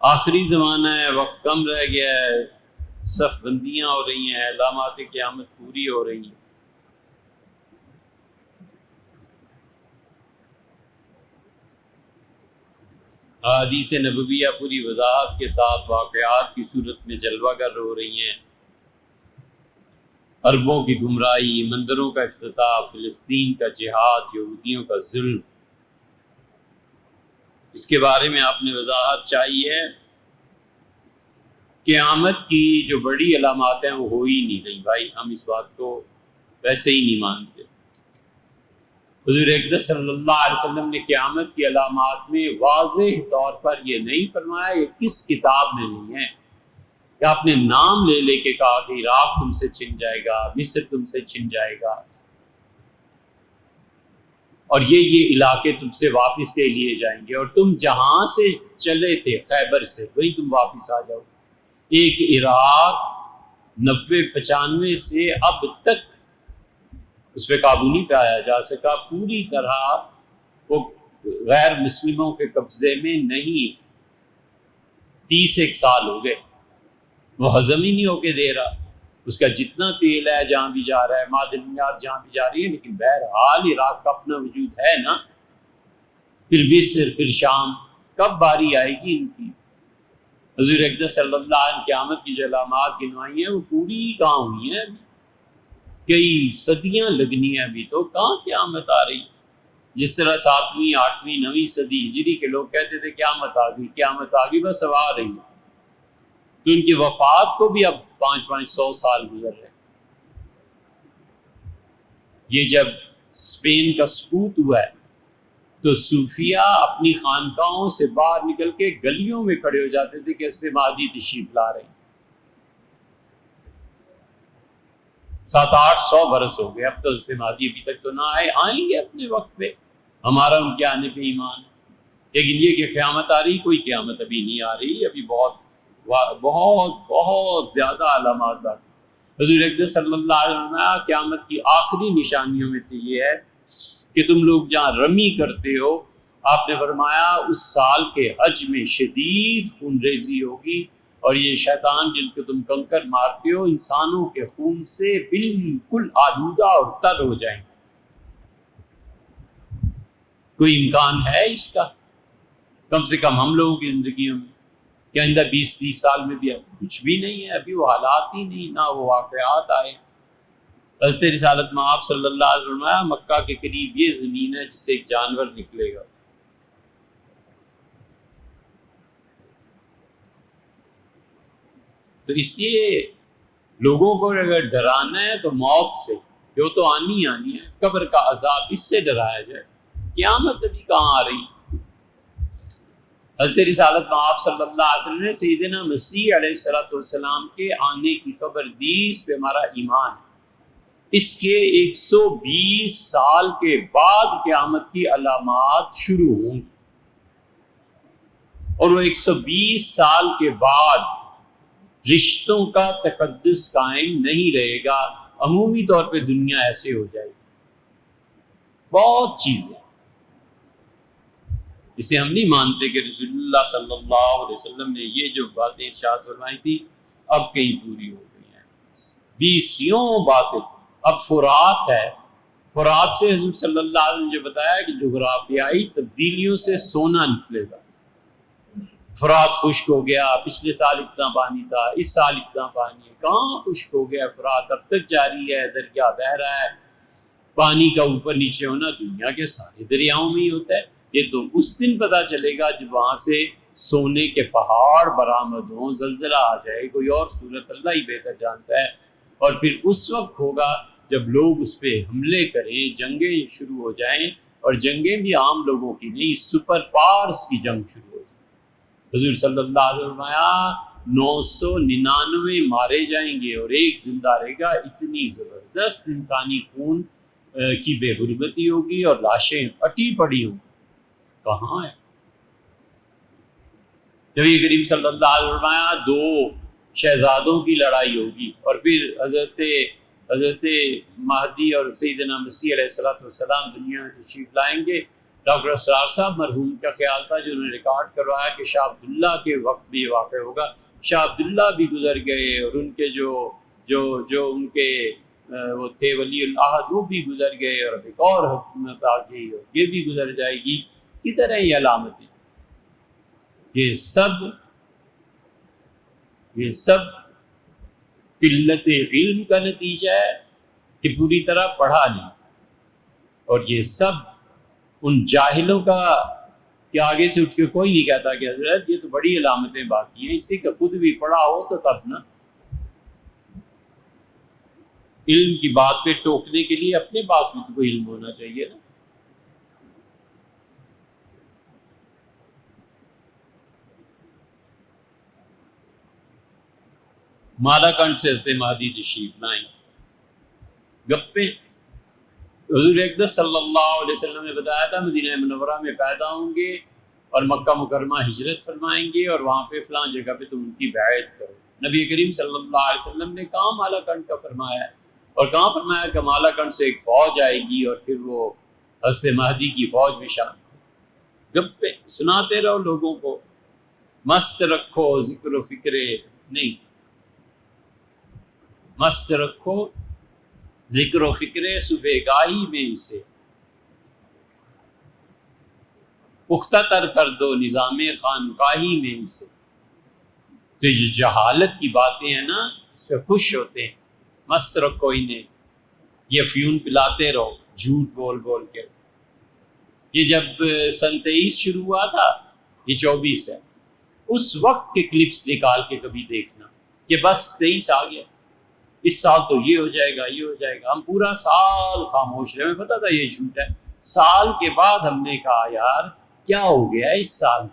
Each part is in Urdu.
آخری زمانہ ہے، وقت کم رہ گیا ہے، صف بندیاں ہو رہی ہیں، علامات قیامت پوری ہو رہی ہیں۔ احادیث نبویہ پوری وضاحت کے ساتھ واقعات کی صورت میں جلوہ گر ہو رہی ہیں۔ عربوں کی گمراہی، مندروں کا افتتاح، فلسطین کا جہاد، یہودیوں کا ظلم، اس کے بارے میں آپ نے وضاحت چاہیے۔ قیامت کی جو بڑی علامات ہیں وہ ہو ہی نہیں رہی بھائی، ہم اس بات کو ویسے ہی نہیں مانتے۔ حضور اقدس صلی اللہ علیہ وسلم نے قیامت کی علامات میں واضح طور پر یہ نہیں فرمایا، یہ کس کتاب میں نہیں ہے، کہ آپ نے نام لے لے کے کہا کہ عراق تم سے چھن جائے گا، مصر تم سے چھن جائے گا، اور یہ علاقے تم سے واپس لے لیے جائیں گے، اور تم جہاں سے چلے تھے خیبر سے وہیں تم واپس آ جاؤ۔ ایک عراق 90-95 سے اب تک اس پہ قابو نہیں پایا جا سکا، پوری طرح وہ غیر مسلموں کے قبضے میں نہیں۔ 30 سال ہو گئے، وہ ہضم ہی نہیں ہو کے دے رہا، اس کا جتنا تیل ہے جہاں بھی جا رہا ہے، معدنیات جہاں بھی جا رہی ہے، لیکن بہرحال عراق کا اپنا وجود ہے نا۔ پھر مصر، پھر شام، کب باری آئے گی ان کی؟ حضور اقدس صلی اللہ علیہ وسلم قیامت کی جو علامات گنوائی ہیں وہ پوری کہاں ہوئی ہیں؟ کئی صدیاں لگنی ہیں ابھی، تو کہاں قیامت آ رہی؟ جس طرح 7ویں 8ویں 9ویں صدی ہجری کے لوگ کہتے تھے قیامت آ گئی، قیامت آ گئی، بس اب آ رہی ہے، تو ان کی وفات کو بھی اب 500 سال گزر رہے ہیں۔ یہ جب اسپین کا سقوط ہوا ہے تو صوفیہ اپنی خانقاہوں سے باہر نکل کے گلیوں میں کھڑے ہو جاتے تھے کہ ہست مہدی تشریف لا رہے ہیں۔ 700-800 برس ہو گئے، اب تو ہست مہدی ابھی تک تو نہ آئے، آئیں گے اپنے وقت پہ، ہمارا ان کے آنے پہ ایمان ہے۔ لیکن یہ کہ قیامت آ رہی، کوئی قیامت ابھی نہیں آ رہی، ابھی بہت بہت بہت زیادہ علامات باقی۔ حضور اقدس صلی اللہ علیہ وسلم قیامت کی آخری نشانیوں میں سے یہ ہے کہ تم لوگ جہاں رمی کرتے ہو، آپ نے فرمایا اس سال کے حج میں شدید خون ریزی ہوگی، اور یہ شیطان جن کو تم کنکر مارتے ہو انسانوں کے خون سے بالکل آلودہ اور تر ہو جائیں گے۔ کوئی امکان ہے اس کا؟ کم سے کم ہم لوگوں کی زندگیوں میں کہ آئندہ 20-30 سال میں بھی کچھ بھی نہیں ہے، ابھی وہ حالات ہی نہیں، نہ وہ واقعات آئے۔ حضرت رسالت مآب صلی اللہ علیہ وسلم مکہ کے قریب یہ زمین ہے جس سے ایک جانور نکلے گا۔ تو اس لیے لوگوں کو اگر ڈرانا ہے تو موت سے، جو تو آنی ہے، قبر کا عذاب، اس سے ڈرایا جائے۔ قیامت ابھی کہاں آ رہی؟ حضرت رسالت مآب صلی اللہ علیہ وسلم نے سیدنا مسیح علیہ السلام کے آنے کی خبر دی، اس پہ ہمارا ایمان ہے۔ اس کے 120 سال کے بعد قیامت کی علامات شروع ہوں گی، اور وہ 120 سال کے بعد رشتوں کا تقدس قائم نہیں رہے گا، عمومی طور پہ دنیا ایسے ہو جائے گی۔ بہت چیزیں اسے ہم نہیں مانتے کہ رسول اللہ صلی اللہ علیہ وسلم نے یہ جو باتیں ارشاد فرمائی تھی اب کہیں پوری ہو گئی ہیں۔ 20 باتیں، اب فرات ہے، فرات سے حضور صلی اللہ علیہ وسلم نے بتایا کہ جغرافیائی تبدیلیوں سے سونا نکلے گا۔ فرات خشک ہو گیا، پچھلے سال اتنا پانی تھا، اس سال اتنا پانی ہے، کہاں خشک ہو گیا فرات؟ اب تک جاری ہے، دریا بہہ رہا ہے۔ پانی کا اوپر نیچے ہونا دنیا کے سارے دریاؤں میں ہی ہوتا ہے، یہ تو اس دن پتہ چلے گا جب وہاں سے سونے کے پہاڑ برآمد ہوں، زلزلہ آ جائے، کوئی اور صورت اللہ ہی بہتر جانتا ہے، اور پھر اس وقت ہوگا جب لوگ اس پہ حملے کریں، جنگیں شروع ہو جائیں، اور جنگیں بھی عام لوگوں کی نہیں، سپر پاورز کی جنگ شروع ہو جائے۔ حضور صلی اللہ علیہ وسلم 999 مارے جائیں گے اور ایک زندہ رہے گا، اتنی زبردست انسانی خون کی بے حرمتی ہوگی اور لاشیں اٹی پڑی ہوں گی۔ کہاں ہے؟ نبی کریم صلی اللہ علیہ وسلم 2 شہزادوں کی لڑائی ہوگی، اور پھر حضرت مہدی اور سیدنا مسیح علیہ السلام دنیا میں تشریف لائیں گے، ڈاکٹر اسرار صاحب مرحوم کا خیال تھا جو انہوں نے ریکارڈ کروایا کہ شاہ عبداللہ کے وقت بھی یہ واقع ہوگا. شاہ عبداللہ بھی گزر گئے اور ان کے جو ان کے وہ تھے ولی العہد وہ بھی گزر گئے اور اب ایک اور حکومت آ گئی اور یہ بھی گزر جائے گی. کدھر ہیں یہ علامتیں؟ یہ سب قلت علم کا نتیجہ ہے کہ پوری طرح پڑھا نہیں, اور یہ سب ان جاہلوں کا کہ آگے سے اٹھ کے کوئی نہیں کہتا کہ حضرت یہ تو بڑی علامتیں باقی ہیں, اس سے کہ خود بھی پڑھا ہو تو تب نا. علم کی بات پہ ٹوکنے کے لیے اپنے پاس بھی تو کوئی علم ہونا چاہیے نا. مالا کنڈ سے حضرت مہدی تشریف لائیں, گپے. حضور اقدس صلی اللہ علیہ وسلم نے بتایا تھا مدینہ منورہ میں پیدا ہوں گے اور مکہ مکرمہ ہجرت فرمائیں گے اور وہاں پہ فلاں جگہ پہ تم ان کی بیعت کرو. نبی کریم صلی اللہ علیہ وسلم نے کہاں مالا کنڈ کا فرمایا ہے, اور کہاں فرمایا کہ مالا کنڈ سے ایک فوج آئے گی اور پھر وہ حضرت مہدی کی فوج میں شامل. گپے سناتے رہو لوگوں کو, مست رکھو ذکر و فکرے نہیں, مست رکھو ذکر و فکرے صبح گاہی میں اسے, پختہ تر کر دو نظام خانقاہی میں اسے. تو یہ جہالت کی باتیں ہیں نا اس پہ خوش ہوتے ہیں, مست رکھو انہیں, یہ افیون پلاتے رہو جھوٹ بول بول کے. یہ جب سن 23 شروع ہوا تھا, یہ 24 ہے, اس وقت کے کلپس نکال کے کبھی دیکھنا کہ بس 23 آ گیا, اس سال تو یہ ہو جائے گا یہ ہو جائے گا. ہم پورا سال خاموش رہے, ہمیں پتا تھا یہ جھوٹ ہے. سال کے بعد ہم نے کہا یار کیا ہو گیا اس سال,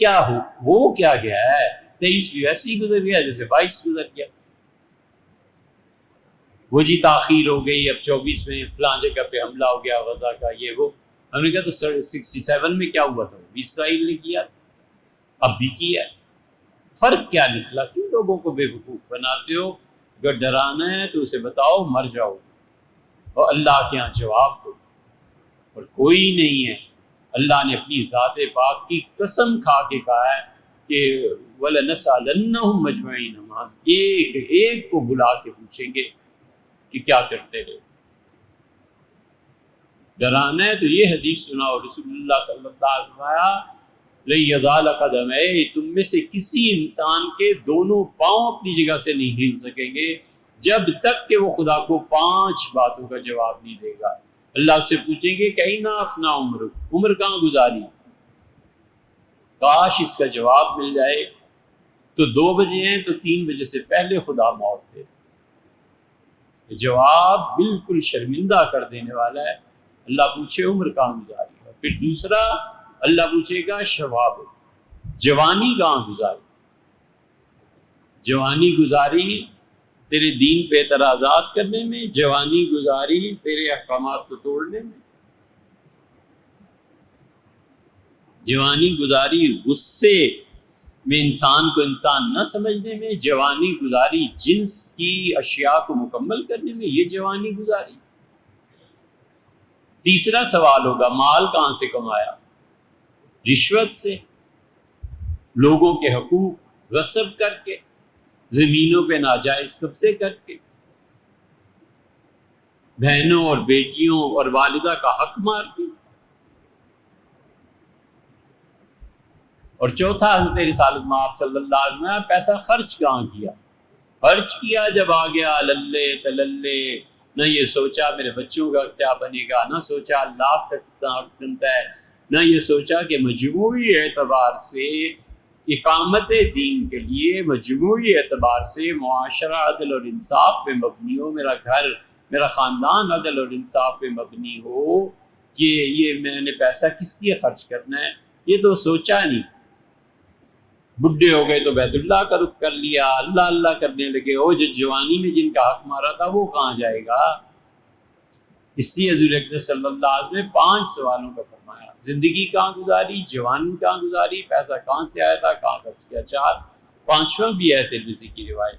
کیا ہو کیا گیا ہے. 23 بھی ویسے ہی گزر گیا جیسے 22 گزر گیا. وہ جی تاخیر ہو گئی, اب 24 میں فلاں جگہ پہ حملہ ہو گیا غزہ کا, یہ وہ. ہم نے کہا تو 67 میں کیا ہوا تھا, اسرائیل نے کیا, اب بھی کیا. فرق کیا نکلا؟ کیوں لوگوں کو بے وقوف بناتے ہو؟ اگر ڈرانا ہے تو اسے بتاؤ مر جاؤ اور اللہ کے ہاں جواب دو, اور کوئی نہیں ہے. اللہ نے اپنی ذات پاک کی قسم کھا کے کہا ہے کہ وَلَنَسْأَلَنَّهُمْ أَجْمَعِينَ, ہم ایک ایک کو بلا کے پوچھیں گے کہ کیا کرتے رہے. ڈرانا ہے تو یہ حدیث سناؤ. رسول اللہ صلی اللہ علیہ وسلم لَن يَزَالَ قَدَمَيْهِ, تم میں سے کسی انسان کے دونوں پاؤں اپنی جگہ سے نہیں ہل سکیں گے جب تک کہ وہ خدا کو 5 باتوں کا جواب نہیں دے گا. اللہ سے پوچھیں گے کہ اینا افنا عمر کہاں گزاری. کاش اس کا جواب مل جائے. تو 2 بجے ہیں تو 3 بجے سے پہلے خدا موت دے. جواب بالکل شرمندہ کر دینے والا ہے. اللہ پوچھے عمر کہاں گزاری, اور پھر دوسرا اللہ پوچھے گا شباب, جوانی کہاں گزاری. جوانی گزاری تیرے دین پہ اعتراضات کرنے میں, جوانی گزاری تیرے احکامات کو توڑنے میں, جوانی گزاری غصے میں انسان کو انسان نہ سمجھنے میں, جوانی گزاری جنس کی اشیاء کو مکمل کرنے میں, یہ جوانی گزاری. تیسرا سوال ہوگا مال کہاں سے کمایا. رشوت سے, لوگوں کے حقوق غصب کر کے, زمینوں پہ ناجائز قبضے کر کے, بہنوں اور بیٹیوں اور والدہ کا حق مار کے. اور چوتھا حضرت رسالت مآب صلی اللہ علیہ وسلم پیسہ خرچ کہاں کیا. خرچ کیا جب آ گیا للے تللے, نہ یہ سوچا میرے بچوں کا کیا بنے گا, نہ سوچا اللہ کا کتنا حق بنتا ہے, نہ یہ سوچا کہ مجموعی اعتبار سے اقامت دین کے لیے, مجموعی اعتبار سے معاشرہ عدل اور انصاف پہ مبنی ہو, میرا گھر میرا خاندان عدل اور انصاف پہ مبنی ہو. یہ میں نے پیسہ کس لیے خرچ کرنا ہے, یہ تو سوچا نہیں. بڈھے ہو گئے تو بیت اللہ کا رخ کر لیا, اللہ اللہ کرنے لگے. وہ جو جوانی میں جن کا حق مارا تھا وہ کہاں جائے گا. اس لیے حضور اقدس صلی اللہ علیہ وسلم نے 5 سوالوں کا فرمایا. زندگی کہاں گزاری, جوانی کہاں گزاری, پیسہ کہاں سے آیا تھا, کہاں خرچ کیا. 4 5واں بھی ہے ترمذی کی روایت.